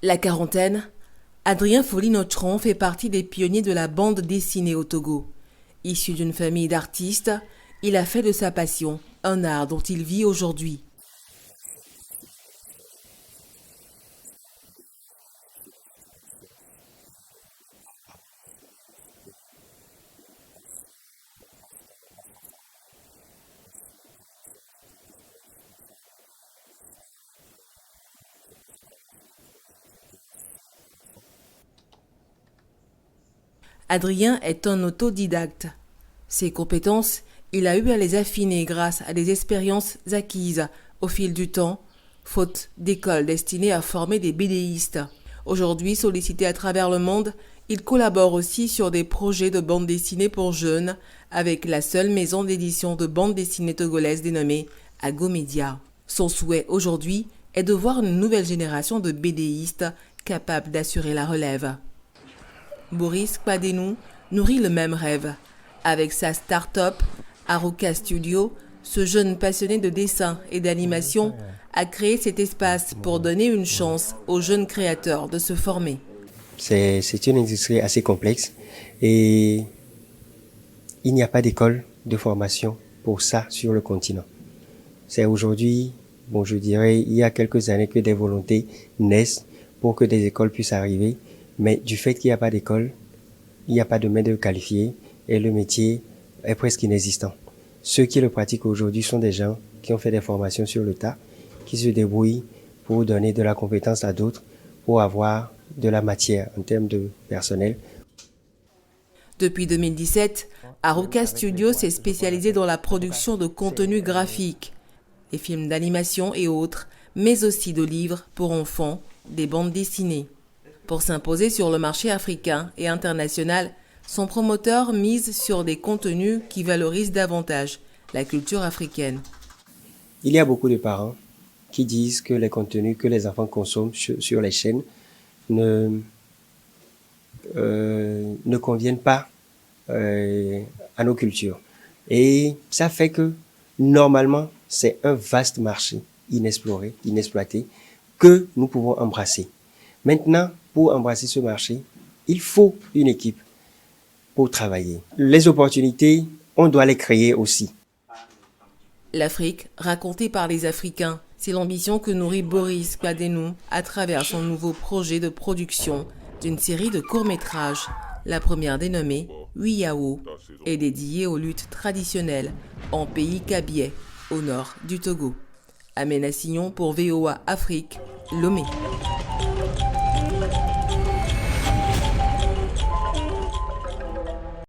La quarantaine, Adrien Folly-Notron fait partie des pionniers de la bande dessinée au Togo. Issu d'une famille d'artistes, il a fait de sa passion un art dont il vit aujourd'hui. Adrien est un autodidacte. Ses compétences, il a eu à les affiner grâce à des expériences acquises au fil du temps, faute d'écoles destinées à former des BDistes. Aujourd'hui sollicité à travers le monde, il collabore aussi sur des projets de bande dessinée pour jeunes avec la seule maison d'édition de bande dessinée togolaise dénommée Agomedia. Son souhait aujourd'hui est de voir une nouvelle génération de BDistes capables d'assurer la relève. Boris Kpadenou nourrit le même rêve. Avec sa start-up, Aruka Studio, ce jeune passionné de dessin et d'animation a créé cet espace pour donner une chance aux jeunes créateurs de se former. C'est une industrie assez complexe et il n'y a pas d'école de formation pour ça sur le continent. C'est aujourd'hui, je dirais, il y a quelques années que des volontés naissent pour que des écoles puissent arriver. Mais du fait qu'il n'y a pas d'école, il n'y a pas de main-d'œuvre qualifiée et le métier est presque inexistant. Ceux qui le pratiquent aujourd'hui sont des gens qui ont fait des formations sur le tas, qui se débrouillent pour donner de la compétence à d'autres, pour avoir de la matière en termes de personnel. Depuis 2017, Aruka Studio s'est spécialisé dans la production de contenus graphiques, des films d'animation et autres, mais aussi de livres pour enfants, des bandes dessinées. Pour s'imposer sur le marché africain et international, son promoteur mise sur des contenus qui valorisent davantage la culture africaine. Il y a beaucoup de parents qui disent que les contenus que les enfants consomment sur les chaînes ne conviennent pas à nos cultures. Et ça fait que, normalement, c'est un vaste marché inexploré, inexploité, que nous pouvons embrasser. Maintenant, pour embrasser ce marché, il faut une équipe pour travailler. Les opportunités, on doit les créer aussi. L'Afrique, racontée par les Africains, c'est l'ambition que nourrit Boris Kpadenou à travers son nouveau projet de production d'une série de courts-métrages. La première dénommée Wiyao est dédiée aux luttes traditionnelles en pays kabyais, au nord du Togo. Amena Signon pour VOA Afrique, Lomé.